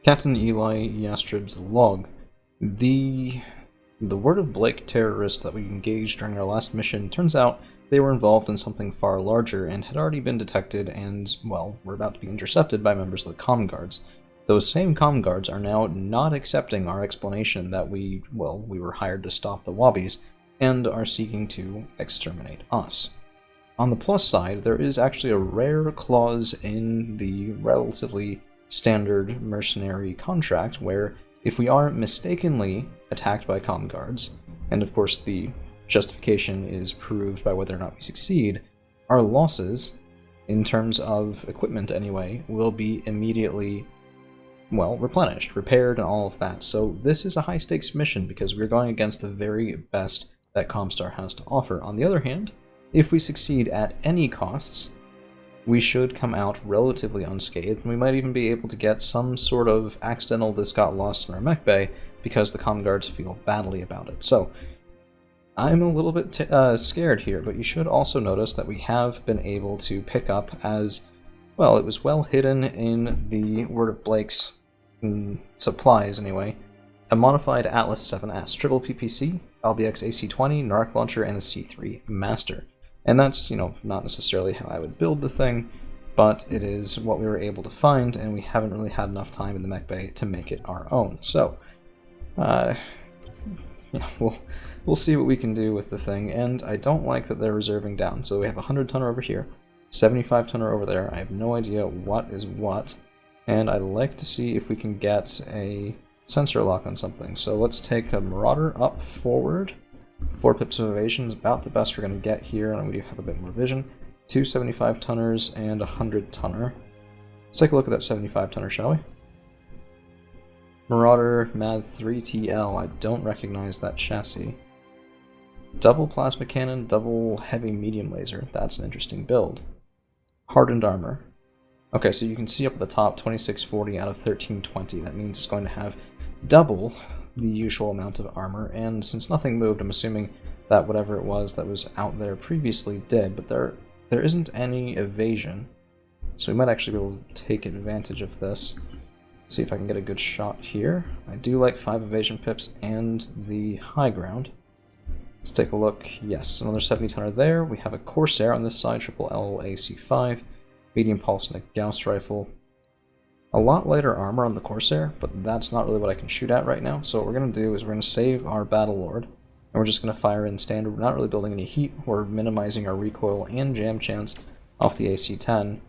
Captain Eli Yastrib's log. The word of Blake terrorists that we engaged during our last mission, turns out they were involved in something far larger and had already been detected and, well, were about to be intercepted by members of the comm guards. Those same comm guards are now not accepting our explanation that we were hired to stop the Wobbies, and are seeking to exterminate us. On the plus side, there is actually a rare clause in the relatively standard mercenary contract where if we are mistakenly attacked by comm guards, and of course the justification is proved by whether or not we succeed, our losses, in terms of equipment anyway, will be immediately, well, replenished, repaired, and all of that. So this is a high-stakes mission because we're going against the very best that Comstar has to offer. On the other hand, if we succeed at any costs, we should come out relatively unscathed, and we might even be able to get some sort of accidental "this got lost in our mech bay" because the comm guards feel badly about it. So, I'm a little bit scared here, but you should also notice that we have been able to pick up as, well, it was well hidden in the Word of Blake's supplies anyway, a modified Atlas 7S, triple PPC, LBX AC-20, Narc Launcher, and a C3 Master. And that's, not necessarily how I would build the thing, but it is what we were able to find, and we haven't really had enough time in the mech bay to make it our own. So, we'll see what we can do with the thing, and I don't like that they're reserving down. So we have a 100-tonner over here, 75-tonner over there. I have no idea what is what, and I'd like to see if we can get a sensor lock on something. So let's take a Marauder up forward. 4 pips of evasion is about the best we're going to get here, and we do have a bit more vision. 2 75-tonners and a 100-tonner. Let's take a look at that 75-tonner, shall we? Marauder MAD 3TL. I don't recognize that chassis. Double plasma cannon, double heavy medium laser. That's an interesting build. Hardened armor. Okay, so you can see up at the top, 2640 out of 1320. That means it's going to have double the usual amount of armor, and since nothing moved, I'm assuming that whatever it was that was out there previously did, but there isn't any evasion, so we might actually be able to take advantage of this. Let's see if I can get a good shot here. I do like 5 evasion pips and the high ground. Let's take a look. Yes, another 70-tonner there. We have a Corsair on this side, triple LAC5, medium pulse and a Gauss rifle. A lot lighter armor on the Corsair, but that's not really what I can shoot at right now. So what we're going to do is we're going to save our Battlelord, and we're just going to fire in standard. We're not really building any heat. We're minimizing our recoil and jam chance off the AC-10.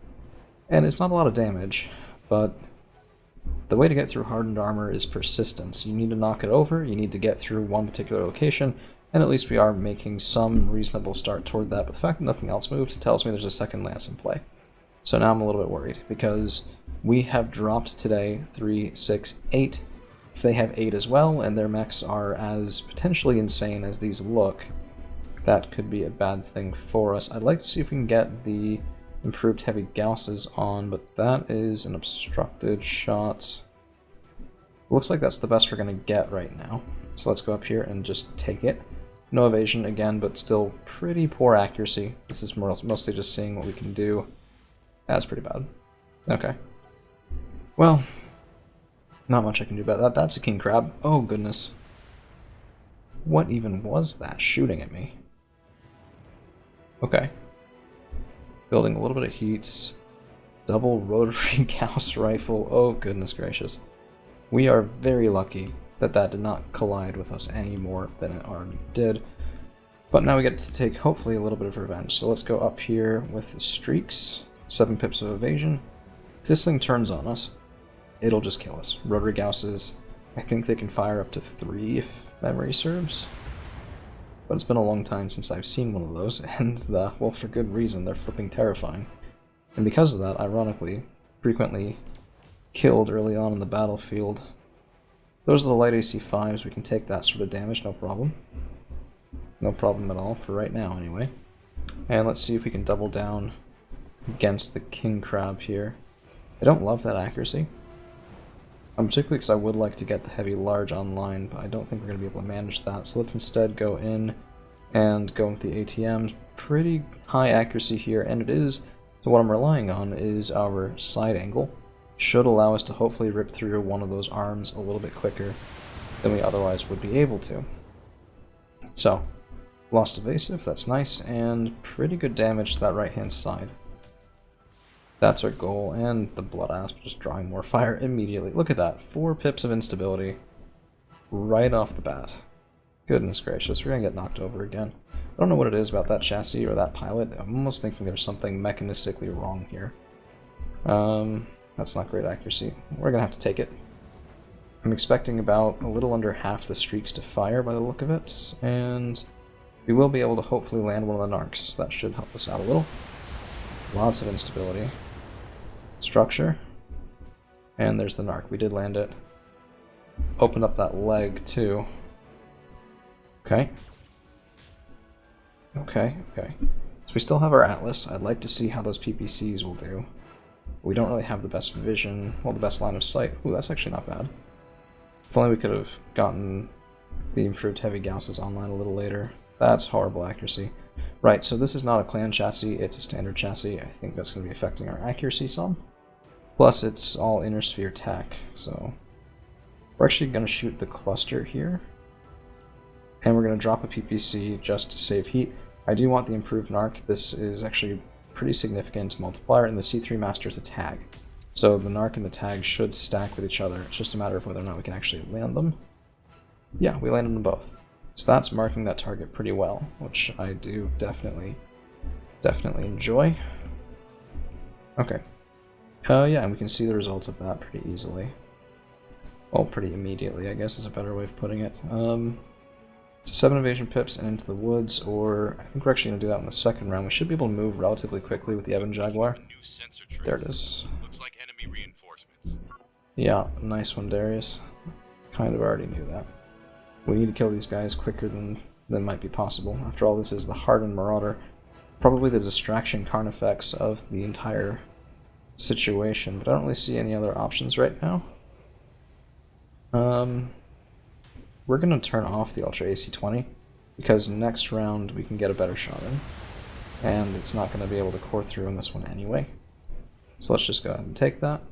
And it's not a lot of damage, but the way to get through hardened armor is persistence. You need to knock it over, you need to get through one particular location, and at least we are making some reasonable start toward that. But the fact that nothing else moves tells me there's a second lance in play. So now I'm a little bit worried, because we have dropped today 3, 6, 8. If they have 8 as well, and their mechs are as potentially insane as these look, that could be a bad thing for us. I'd like to see if we can get the improved heavy Gausses on, but that is an obstructed shot. Looks like that's the best we're going to get right now. So let's go up here and just take it. No evasion again, but still pretty poor accuracy. This is mostly just seeing what we can do. That's pretty bad. Okay. Well, not much I can do about that. That's a king crab. Oh, goodness. What even was that shooting at me? Okay. Building a little bit of heats. Double rotary Gauss rifle. Oh, goodness gracious. We are very lucky that that did not collide with us any more than it already did. But now we get to take, hopefully, a little bit of revenge. So let's go up here with the streaks. 7 pips of evasion. If this thing turns on us, it'll just kill us. Rotary Gausses, I think they can fire up to 3 if memory serves. But it's been a long time since I've seen one of those, and, well, for good reason, they're flipping terrifying. And because of that, ironically, frequently killed early on in the battlefield. Those are the light AC-5s, we can take that sort of damage, no problem. No problem at all, for right now anyway. And let's see if we can double down against the king crab here. I don't love that accuracy. Particularly because I would like to get the heavy large online, but I don't think we're going to be able to manage that. So let's instead go in and go with the ATMs. Pretty high accuracy here, and it is, so what I'm relying on is our side angle. should allow us to hopefully rip through one of those arms a little bit quicker than we otherwise would be able to. So, lost evasive, that's nice, and pretty good damage to that right-hand side. That's our goal, and the Blood Asp just drawing more fire immediately. Look at that, 4 pips of instability right off the bat. Goodness gracious, we're gonna get knocked over again. I don't know what it is about that chassis or that pilot. I'm almost thinking there's something mechanistically wrong here. That's not great accuracy. We're gonna have to take it. I'm expecting about a little under half the streaks to fire by the look of it, and we will be able to hopefully land one of the narcs. That should help us out a little. Lots of instability. Structure. And there's the narc. We did land it. Opened up that leg, too. Okay. Okay. So we still have our Atlas. I'd like to see how those PPCs will do. We don't really have the best vision, well, the best line of sight. Ooh, that's actually not bad. If only we could have gotten the improved heavy Gausses online a little later. That's horrible accuracy. Right, so this is not a clan chassis, it's a standard chassis. I think that's going to be affecting our accuracy some. Plus, it's all inner sphere tack, so we're actually going to shoot the cluster here. And we're going to drop a PPC just to save heat. I do want the improved narc. This is actually pretty significant multiplier, and the C3 Master is a tag. So the narc and the tag should stack with each other. It's just a matter of whether or not we can actually land them. Yeah, we landed them both. So that's marking that target pretty well, which I do definitely enjoy. Okay. Yeah, and we can see the results of that pretty easily. Well, pretty immediately, I guess is a better way of putting it. So 7 evasion pips and into the woods, or I think we're actually going to do that in the second round. We should be able to move relatively quickly with the Ebon Jaguar. There it is. Looks like enemy reinforcements. Yeah, nice one, Darius. Kind of already knew that. We need to kill these guys quicker than might be possible. After all, this is the Hardened Marauder. Probably the distraction Carnifex of the entire situation, but I don't really see any other options right now. We're going to turn off the Ultra AC-20, because next round we can get a better shot in. And it's not going to be able to core through in this one anyway. So let's just go ahead and take that.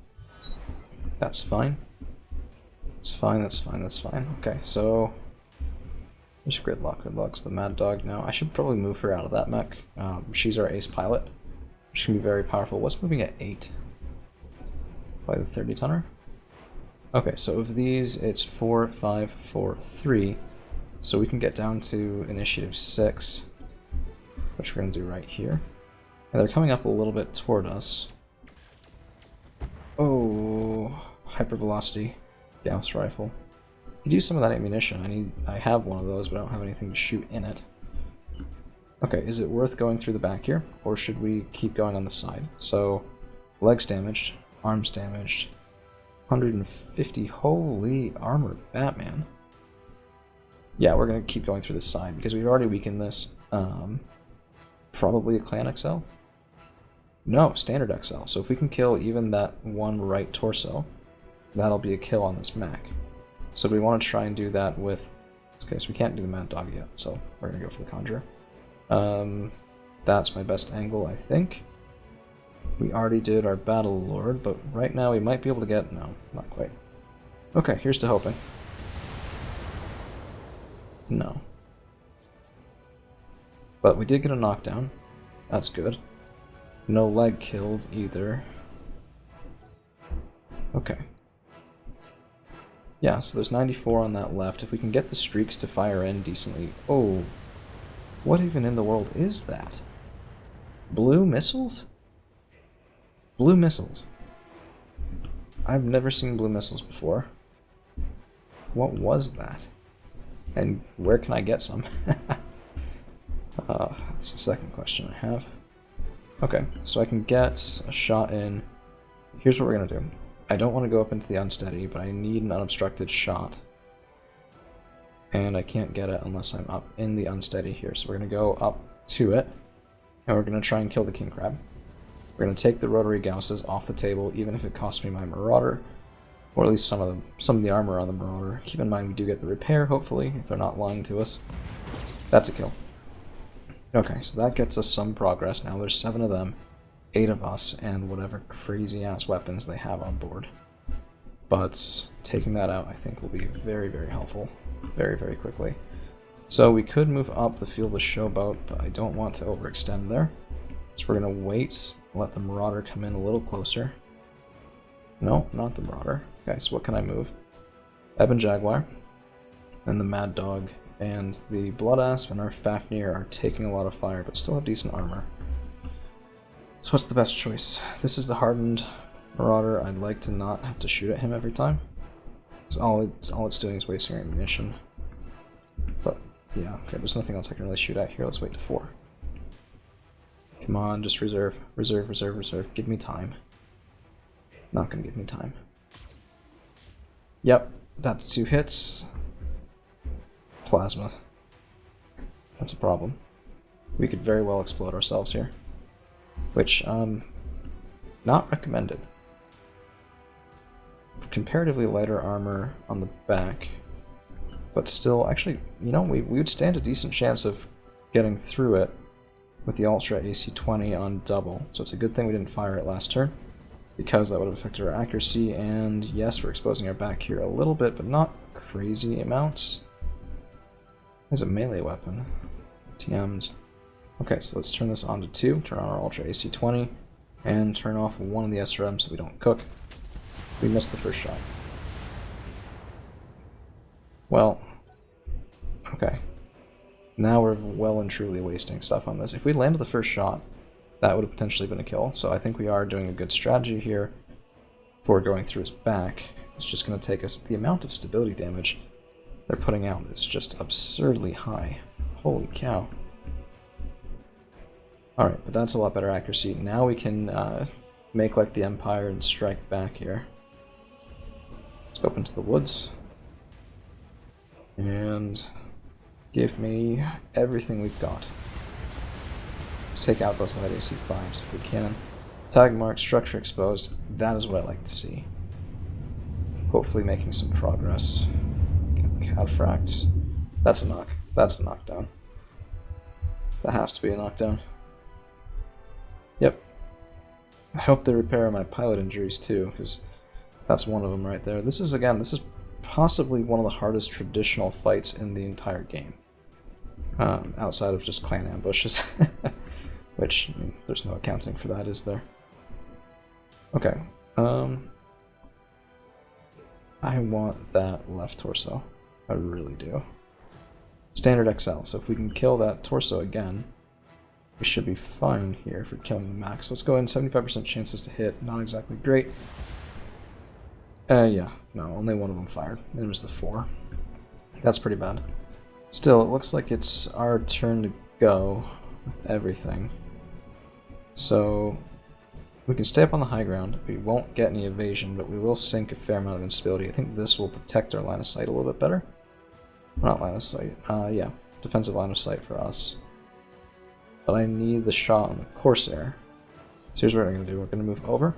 That's fine. That's fine. Okay, so there's Gridlock. Gridlock's the Mad Dog now. I should probably move her out of that mech. She's our ace pilot, which can be very powerful. What's moving at 8? By the 30-tonner? Okay, so of these, it's 4, 5, 4, 3. So we can get down to initiative 6, which we're going to do right here. And they're coming up a little bit toward us. Oh, hypervelocity Gauss rifle. Could use some of that ammunition. I have one of those, but I don't have anything to shoot in it. Okay, is it worth going through the back here, or should we keep going on the side? So, legs damaged, arms damaged, 150, holy armor, Batman. Yeah, we're gonna keep going through the side, because we've already weakened this. Probably a Clan XL? No, Standard XL. So if we can kill even that one right torso, that'll be a kill on this mech. So we want to try and do that with... Okay, so we can't do the Mad Dog yet, so we're going to go for the Conjurer. That's my best angle, I think. We already did our Battle Lord, but right now we might be able to get... No, not quite. Okay, here's to hoping. No. But we did get a knockdown. That's good. No leg killed either. Okay. Yeah, so there's 94 on that left. If we can get the streaks to fire in decently... Oh, what even in the world is that? Blue missiles? Blue missiles. I've never seen blue missiles before. What was that? And where can I get some? That's the second question I have. Okay, so I can get a shot in. Here's what we're going to do. I don't want to go up into the unsteady, but I need an unobstructed shot. And I can't get it unless I'm up in the unsteady here. So we're going to go up to it, and we're going to try and kill the king crab. We're going to take the rotary Gausses off the table, even if it costs me my Marauder, or at least some of the armor on the Marauder. Keep in mind we do get the repair, hopefully, if they're not lying to us. That's a kill. Okay, so that gets us some progress now. There's 7 of them. 8 of us and whatever crazy ass weapons they have on board. But taking that out I think will be very, very helpful very, very quickly. So we could move up the field of showboat, but I don't want to overextend there. So we're going to wait, let the Marauder come in a little closer. No, not the Marauder. Okay, so what can I move? Ebon Jaguar, and the Mad Dog, and the Blood Asp and our Fafnir are taking a lot of fire, but still have decent armor. So what's the best choice? This is the hardened Marauder. I'd like to not have to shoot at him every time. So all it's doing is wasting our ammunition. But yeah, okay, there's nothing else I can really shoot at here. Let's wait to 4. Come on, just reserve, reserve, reserve, reserve. Give me time. Not gonna give me time. Yep, that's 2 hits. Plasma. That's a problem. We could very well explode ourselves here. Which, not recommended. Comparatively lighter armor on the back, but still, actually, you know, we would stand a decent chance of getting through it with the Ultra AC-20 on double, so it's a good thing we didn't fire it last turn, because that would have affected our accuracy, and yes, we're exposing our back here a little bit, but not crazy amounts. There's a melee weapon. TMs. Okay, so let's turn this on to 2, turn on our Ultra AC-20, and turn off one of the SRMs so we don't cook. We missed the first shot. Well, okay. Now we're well and truly wasting stuff on this. If we landed the first shot, that would have potentially been a kill, so I think we are doing a good strategy here for going through his back. It's just going to take us... The amount of stability damage they're putting out is just absurdly high. Holy cow. Alright, but that's a lot better accuracy. Now we can make like the Empire and strike back here. Let's go up into the woods. And give me everything we've got. Let's take out those light AC-5s if we can. Tag mark, structure exposed. That is what I like to see. Hopefully making some progress. Cataphracts. That's a knock. That's a knockdown. That has to be a knockdown. Yep. I hope they repair my pilot injuries too, because that's one of them right there. This is, again, this is possibly one of the hardest traditional fights in the entire game. Outside of just clan ambushes. Which, I mean, there's no accounting for that, is there? Okay. I want that left torso. I really do. Standard XL, so if we can kill that torso again, we should be fine here for killing the max. Let's go in, 75% chances to hit, not exactly great. Yeah, no, only one of them fired. It was the 4. That's pretty bad. Still, it looks like it's our turn to go with everything. So, we can stay up on the high ground. We won't get any evasion, but we will sink a fair amount of instability. I think this will protect our line of sight a little bit better. Not line of sight. Yeah, defensive line of sight for us. But I need the shot on the Corsair. So here's what we're going to do. We're going to move over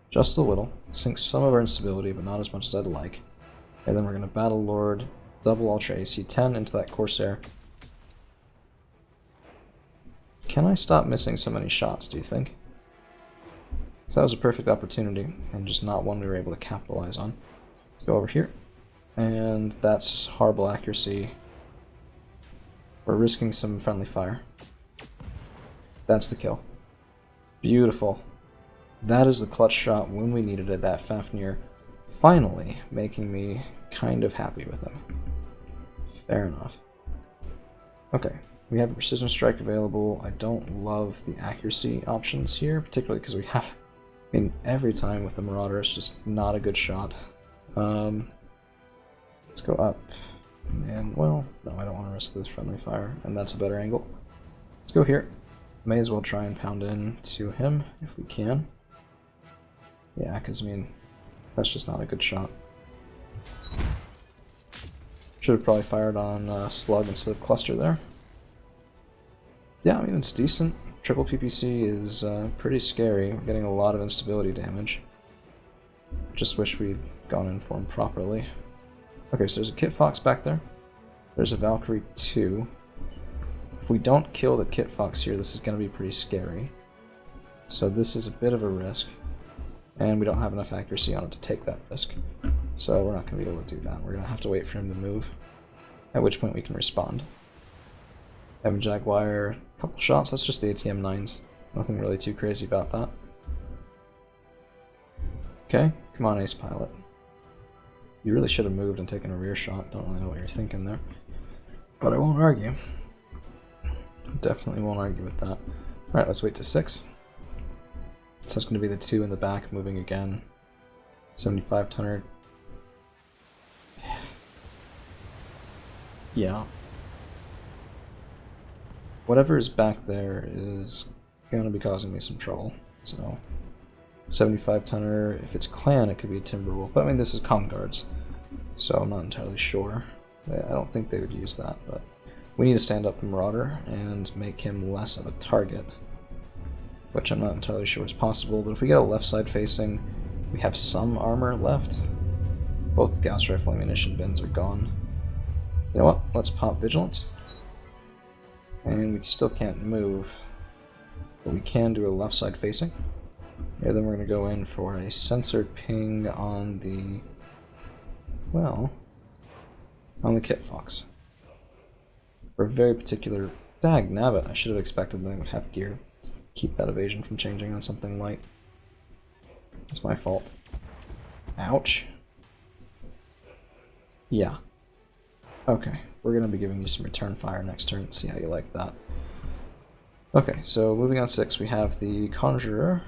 just a little, sink some of our instability, but not as much as I'd like. And then we're going to Battle Lord, double Ultra AC-10 into that Corsair. Can I stop missing so many shots, do you think? So that was a perfect opportunity, and just not one we were able to capitalize on. Let's go over here. And that's horrible accuracy. We're risking some friendly fire. That's the kill. Beautiful. That is the clutch shot when we needed it, that Fafnir. Finally making me kind of happy with him. Fair enough. Okay, we have a precision strike available. I don't love the accuracy options here, particularly because we have... I mean, every time with the Marauder, it's just not a good shot. Let's go up. And, well, no, I don't want to risk this friendly fire, and that's a better angle. Let's go here. May as well try and pound in to him, if we can. Yeah, because, I mean, that's just not a good shot. Should have probably fired on Slug instead of Cluster there. Yeah, I mean, it's decent. Triple PPC is pretty scary. We're getting a lot of instability damage. Just wish we'd gone in for him properly. Okay, so there's a Kit Fox back there. There's a Valkyrie 2. If we don't kill the Kit Fox here, this is going to be pretty scary. So this is a bit of a risk, and we don't have enough accuracy on it to take that risk. So we're not going to be able to do that. We're going to have to wait for him to move, at which point we can respond. Evan Jaguar, a couple shots, that's just the ATM-9s. Nothing really too crazy about that. Okay, come on Ace Pilot. You really should have moved and taken a rear shot, don't really know what you're thinking there. But I won't argue. Definitely won't argue with that. Alright, let's wait to 6. So it's going to be the 2 in the back moving again. 75 tonner. Yeah. Whatever is back there is going to be causing me some trouble. So 75 tonner, if it's clan it could be a Timberwolf, but I mean this is comm guards, so I'm not entirely sure. I don't think they would use that, but we need to stand up the Marauder and make him less of a target, which I'm not entirely sure is possible, but if we get a left side facing, we have some armor left. Both the Gauss Rifle ammunition bins are gone. You know what, let's pop Vigilance. And we still can't move, but we can do a left side facing. Yeah, then we're going to go in for a sensor ping on the, well, on the Kit Fox. For a very particular, dag nabbit, I should have expected they would have gear to keep that evasion from changing on something light. It's my fault. Ouch. Yeah. Okay, we're going to be giving you some return fire next turn. Let's see how you like that. Okay, so moving on 6, we have the Conjurer,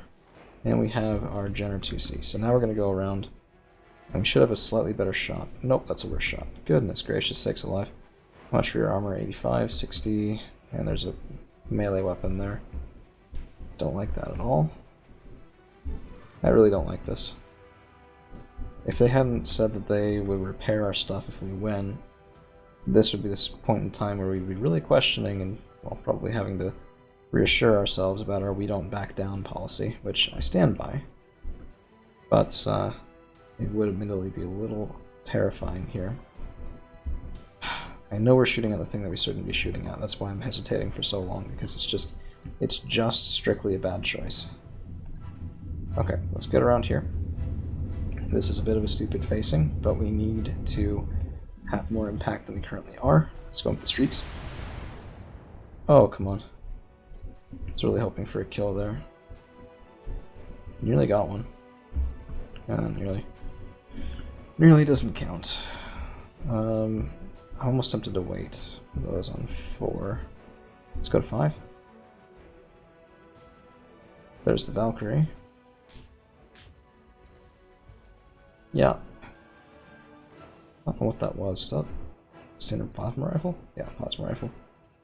and we have our Jenner 2C. So now we're going to go around, and we should have a slightly better shot. Nope, that's a worse shot. Goodness gracious sakes alive. How much for your armor? 85, 60, and there's a melee weapon there. Don't like that at all. I really don't like this. If they hadn't said that they would repair our stuff if we win, this would be this point in time where we'd be really questioning and, well, probably having to reassure ourselves about our we don't back down policy, which I stand by. But it would admittedly be a little terrifying here. I know we're shooting at the thing that we shouldn't be shooting at. That's why I'm hesitating for so long, because it's just strictly a bad choice. Okay, let's get around here. This is a bit of a stupid facing, but we need to have more impact than we currently are. Let's go with the streaks. Oh, come on. I was really hoping for a kill there. Nearly got one. Nearly doesn't count. I'm almost tempted to wait. Those on 4. Let's go to 5. There's the Valkyrie. Yeah. I don't know what that was. Is that standard plasma rifle? Yeah, plasma rifle.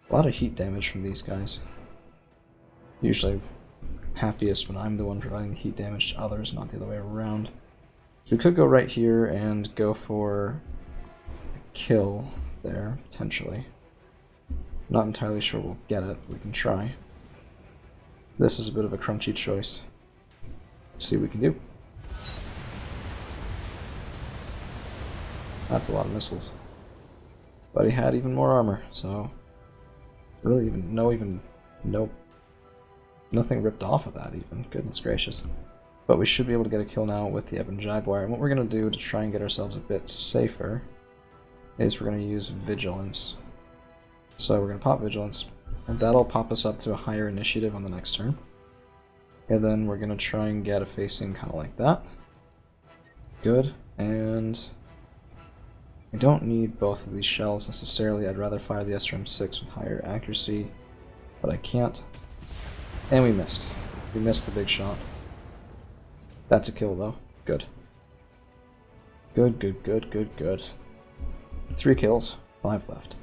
A lot of heat damage from these guys. Usually happiest when I'm the one providing the heat damage to others, not the other way around. So we could go right here and go for a kill there, potentially. Not entirely sure we'll get it. We can try. This is a bit of a crunchy choice. Let's see what we can do. That's a lot of missiles. But he had even more armor, so really nothing ripped off of that even. Goodness gracious. But we should be able to get a kill now with the Ebon Jaguar. And what we're going to do to try and get ourselves a bit safer is we're going to use Vigilance. So we're going to pop Vigilance, and that'll pop us up to a higher initiative on the next turn. And then we're going to try and get a facing kind of like that. Good. And I don't need both of these shells necessarily. I'd rather fire the SRM-6 with higher accuracy, but I can't. And we missed. We missed the big shot. That's a kill though. Good. Good, good, good, good, good. 3 kills, 5 left.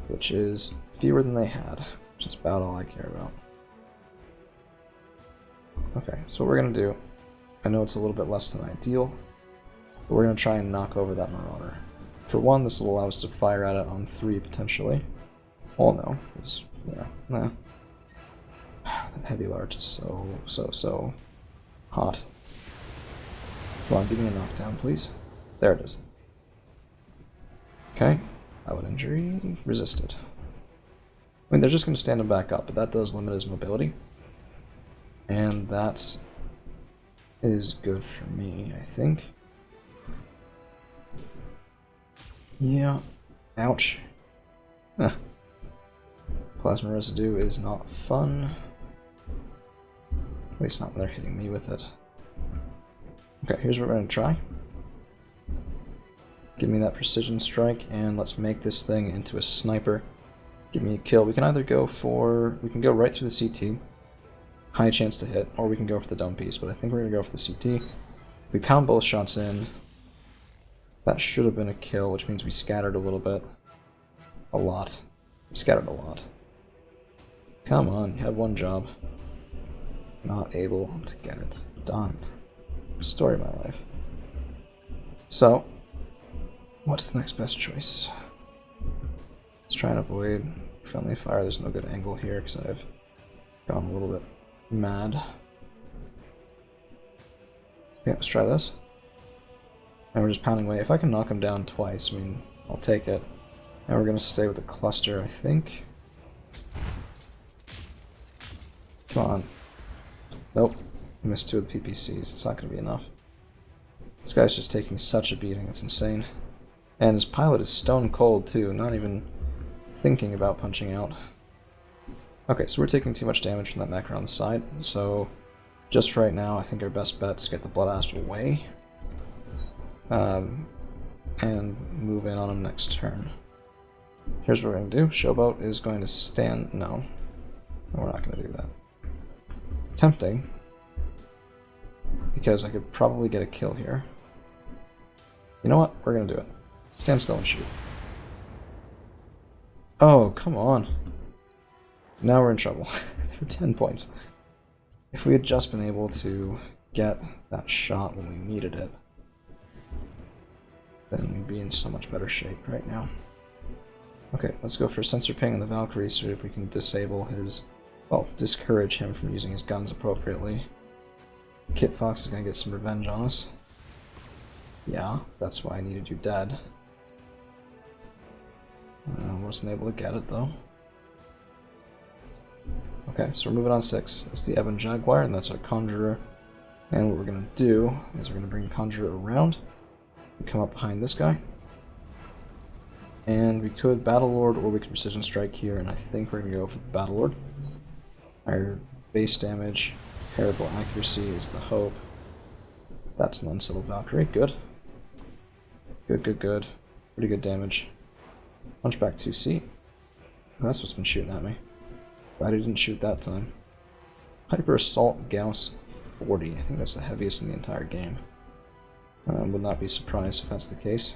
Which is fewer than they had, which is about all I care about. Okay, so what we're going to do, I know it's a little bit less than ideal, but we're going to try and knock over that Marauder. For one, this will allow us to fire at it on 3 potentially. Oh no, it's, yeah, nah. That heavy large is so hot. Come on, give me a knockdown, please. There it is. Okay, pilot injury resisted. I mean, they're just going to stand him back up, but that does limit his mobility. And that is good for me, I think. Yeah. Ouch. Huh. Plasma residue is not fun. At least not when they're hitting me with it. Okay, here's what we're going to try. Give me that precision strike, and let's make this thing into a sniper. Give me a kill. We can either go for... we can go right through the CT. High chance to hit, or we can go for the dome piece, but I think we're going to go for the CT. If we pound both shots in, that should have been a kill, which means we scattered a little bit. A lot. We scattered a lot. Come on, you had one job. Not able to get it done. Story of my life. So, what's the next best choice? Let's try and avoid friendly fire. There's no good angle here because I've gone a little bit mad. Yeah, let's try this. And we're just pounding away. If I can knock him down twice, I mean, I'll take it. And we're going to stay with the cluster, I think. Come on. Nope. Missed 2 of the PPCs. It's not going to be enough. This guy's just taking such a beating. It's insane. And his pilot is stone cold, too. Not even thinking about punching out. Okay, so we're taking too much damage from that mech around the side. So, just for right now, I think our best bet is to get the Blood Asp away. And move in on him next turn. Here's what we're going to do. Showboat is going to stand... no. We're not going to do that. Tempting. Because I could probably get a kill here. You know what? We're going to do it. Stand still and shoot. Oh, come on. Now we're in trouble. There were 10 points. If we had just been able to get that shot when we needed it, then we'd be in so much better shape right now. Okay, let's go for sensor ping on the Valkyrie, see if we can disable his... well, discourage him from using his guns appropriately. Kit Fox is going to get some revenge on us. Yeah, that's why I needed you dead. Wasn't able to get it, though. Okay, so we're moving on 6. That's the Ebon Jaguar, and that's our Conjurer. And what we're going to do is we're going to bring Conjurer around. And come up behind this guy. And we could Battlelord, or we could Precision Strike here, and I think we're going to go for the Battlelord. Our base damage, terrible accuracy is the hope. That's an unsettled Valkyrie. Good. Good, good, good. Pretty good damage. Punchback 2C. That's what's been shooting at me. Glad he didn't shoot that time. Hyper Assault Gauss 40. I think that's the heaviest in the entire game. Would not be surprised if that's the case.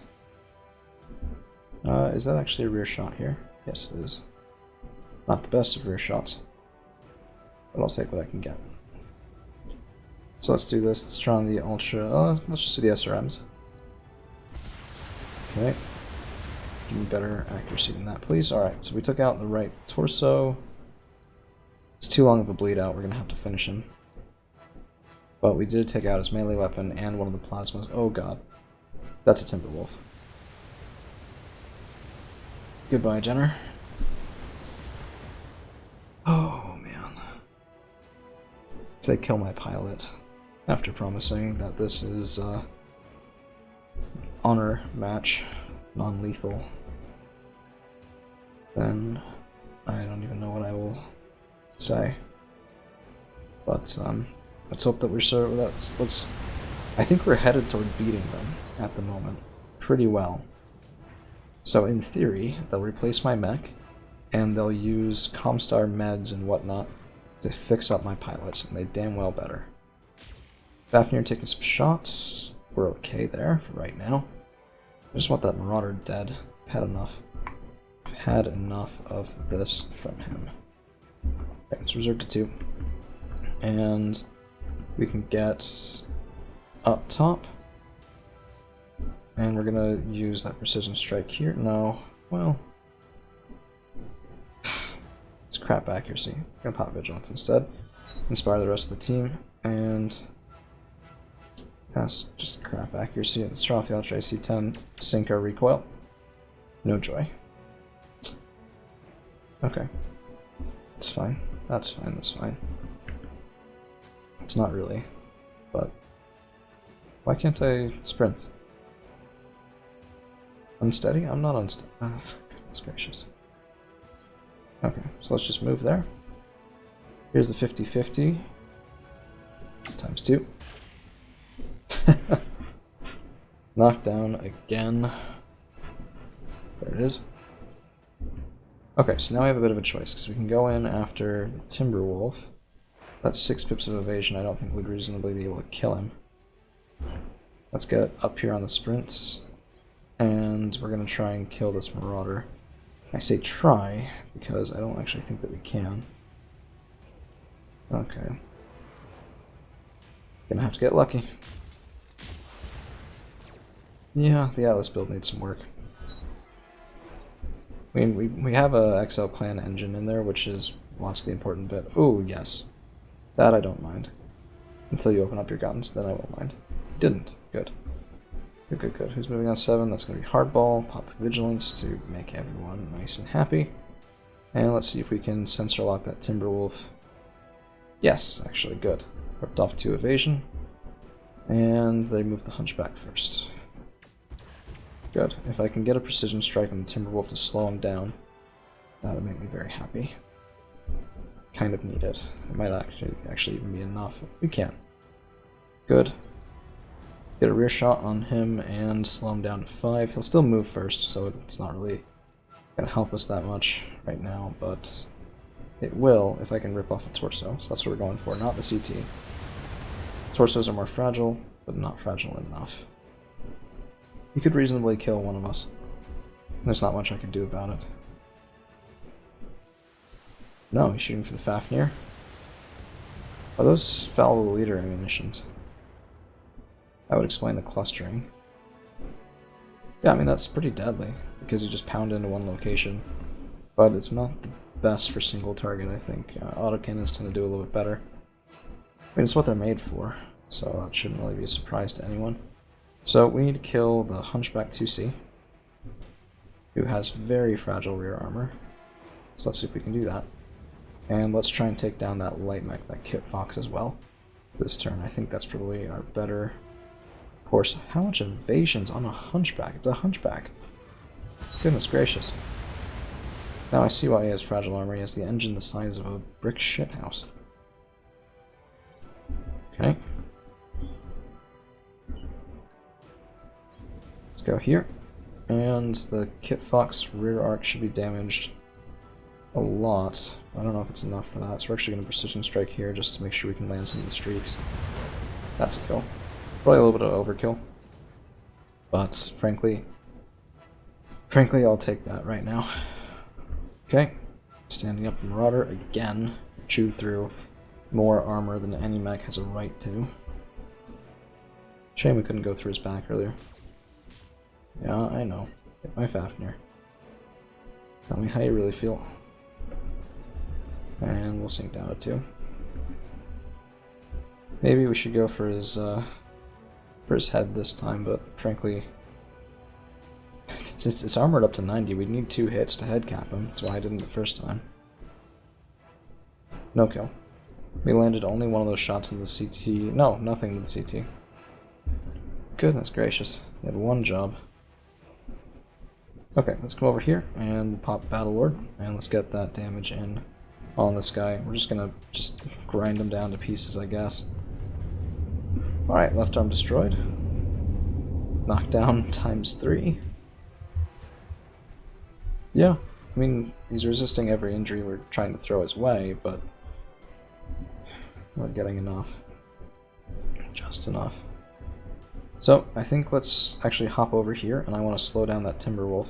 Is that actually a rear shot here? Yes, it is. Not the best of rear shots, but I'll take what I can get. So let's do this. Let's try on the Ultra. Let's just do the SRMs. Okay. Give me better accuracy than that, please. Alright, so we took out the right torso. It's too long of a bleed out. We're going to have to finish him. But we did take out his melee weapon and one of the plasmas. Oh god. That's a Timberwolf. Goodbye, Jenner. Oh, man. If they kill my pilot, after promising that this is honor match, non-lethal, then I don't even know what I will say. But let's hope that we're let's. I think we're headed toward beating them at the moment pretty well. So in theory, they'll replace my mech, and they'll use Comstar meds and whatnot to fix up my pilots, and they damn well better. Fafnir taking some shots. We're okay there for right now. I just want that Marauder dead. I've had enough. I've had enough of this from him. Okay, it's reserved to 2. And we can get up top. And we're gonna use that Precision Strike here. No, well, it's crap accuracy. I'm gonna pop Vigilance instead. Inspire the rest of the team, and that's just crap accuracy. Let's draw off the Ultra AC-10, sink our recoil. No joy. Okay. That's fine. That's fine, that's fine. It's not really, but why can't I sprint? Unsteady? I'm not unsteady. Oh, goodness gracious. Okay, so let's just move there. Here's the 50-50. Times 2. Knockdown again. There it is. Okay, so now we have a bit of a choice, because we can go in after the Timberwolf. That's 6 pips of evasion. I don't think we'd reasonably be able to kill him. Let's get up here on the sprints, and we're going to try and kill this Marauder. I say try, because I don't actually think that we can. Okay. Gonna have to get lucky. Yeah, the Atlas build needs some work. I mean, we have a XL Clan engine in there, which is what's the important bit. Oh, yes. That I don't mind. Until you open up your guns, then I will mind. Didn't. Good. Good, good, good. Who's moving on 7? That's going to be Hardball. Pop Vigilance to make everyone nice and happy. And let's see if we can sensor lock that Timberwolf. Yes, actually, good. Ripped off 2 evasion. And they move the Hunchback first. Good. If I can get a precision strike on the Timberwolf to slow him down, that would make me very happy. Kind of need it. It might actually even be enough. We can. Good. Get a rear shot on him and slow him down to 5. He'll still move first, so it's not really going to help us that much right now, but it will if I can rip off a torso. So that's what we're going for, not the CT. Torsos are more fragile, but not fragile enough. You could reasonably kill one of us. There's not much I can do about it. No, he's shooting for the Fafnir. Are those fallible leader ammunitions? That would explain the clustering. Yeah, I mean, that's pretty deadly, because you just pound into one location. But it's not the best for single target, I think. Autocannons tend to do a little bit better. I mean, it's what they're made for, so that shouldn't really be a surprise to anyone. So we need to kill the Hunchback 2C, who has very fragile rear armor. So let's see if we can do that. And let's try and take down that light mech, that Kit Fox as well, this turn. I think that's probably our better course. How much evasion's on a Hunchback? It's a Hunchback. Goodness gracious. Now I see why he has fragile armor. He has the engine the size of a brick shithouse. Okay. Let's go here. And the Kit Fox rear arc should be damaged a lot. I don't know if it's enough for that, so we're actually going to precision strike here just to make sure we can land some of the streaks. That's a kill. Probably a little bit of overkill. But frankly, I'll take that right now. Okay. Standing up the Marauder again. Chewed through more armor than any mech has a right to. Shame we couldn't go through his back earlier. Yeah, I know. Get my Fafnir. Tell me how you really feel. And we'll sink down to 2. Maybe we should go for his head this time, but frankly, it's armored up to 90. We'd need 2 hits to head cap him. That's why I didn't the first time. No kill. We landed only one of those shots in the CT. No, nothing to the CT. Goodness gracious. We had one job. Okay, let's come over here and we'll pop Battlelord, and let's get that damage in on this guy. We're just gonna grind him down to pieces, I guess. Alright, left arm destroyed. Knockdown times 3. Yeah, I mean, he's resisting every injury we're trying to throw his way, but we're getting enough. Just enough. So, I think let's actually hop over here, and I want to slow down that Timberwolf.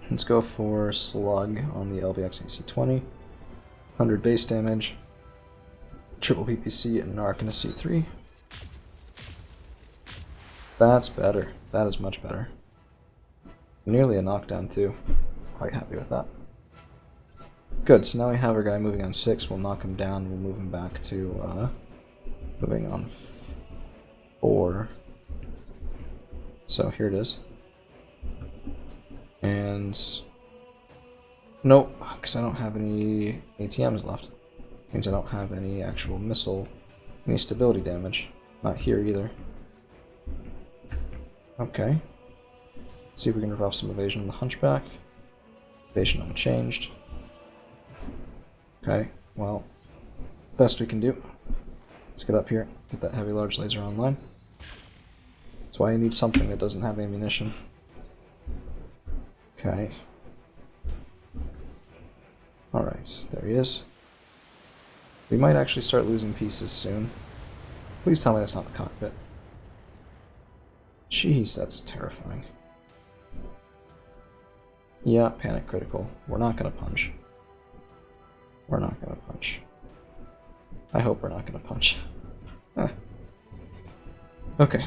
Let's go for Slug on the LVX AC-20. 100 base damage. Triple PPC and an arc and a C3. That's better. That is much better. Nearly a knockdown too. Quite happy with that. Good, so now we have our guy moving on 6. We'll knock him down. We'll move him back to moving on 4. So here it is. And nope, because I don't have any ATMs left. Means I don't have any actual missile, any stability damage. Not here either. Okay. See if we can rip off some evasion on the Hunchback. Evasion unchanged. Okay, well, best we can do. Let's get up here, get that heavy large laser online. That's why I need something that doesn't have ammunition. Okay. Alright, there he is. We might actually start losing pieces soon. Please tell me that's not the cockpit. Jeez, that's terrifying. Yeah, panic critical. We're not gonna punch. We're not gonna punch. I hope we're not gonna punch. Okay.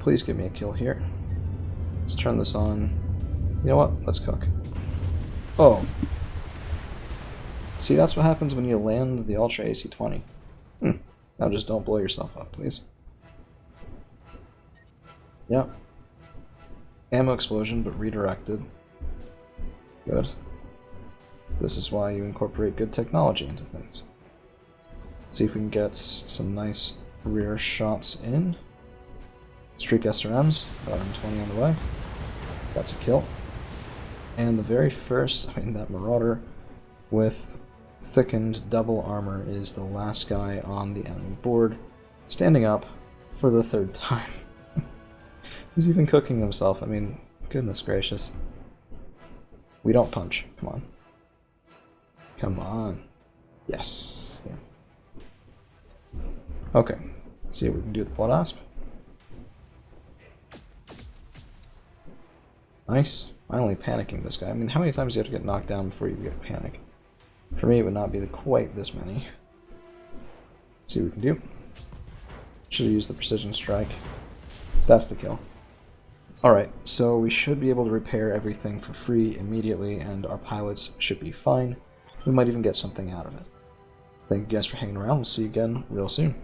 Please give me a kill here. Let's turn this on. You know what? Let's cook. Oh. See, that's what happens when you land the Ultra AC-20. Now just don't blow yourself up, please. Yep. Ammo explosion, but redirected. Good. This is why you incorporate good technology into things. Let's see if we can get some nice rear shots in. Streak SRMs, got M20 on the way. That's a kill. And the very first, that Marauder with thickened double armor is the last guy on the enemy board, standing up for the third time. He's even cooking himself, goodness gracious. We don't punch, come on. Come on. Yes. Yeah. Okay, let's see what we can do with the Blood Asp. Nice. Finally panicking this guy. How many times do you have to get knocked down before you get panic? For me, it would not be quite this many. Let's see what we can do. Should have used the precision strike. That's the kill. Alright, so we should be able to repair everything for free immediately, and our pilots should be fine. We might even get something out of it. Thank you guys for hanging around. We'll see you again real soon.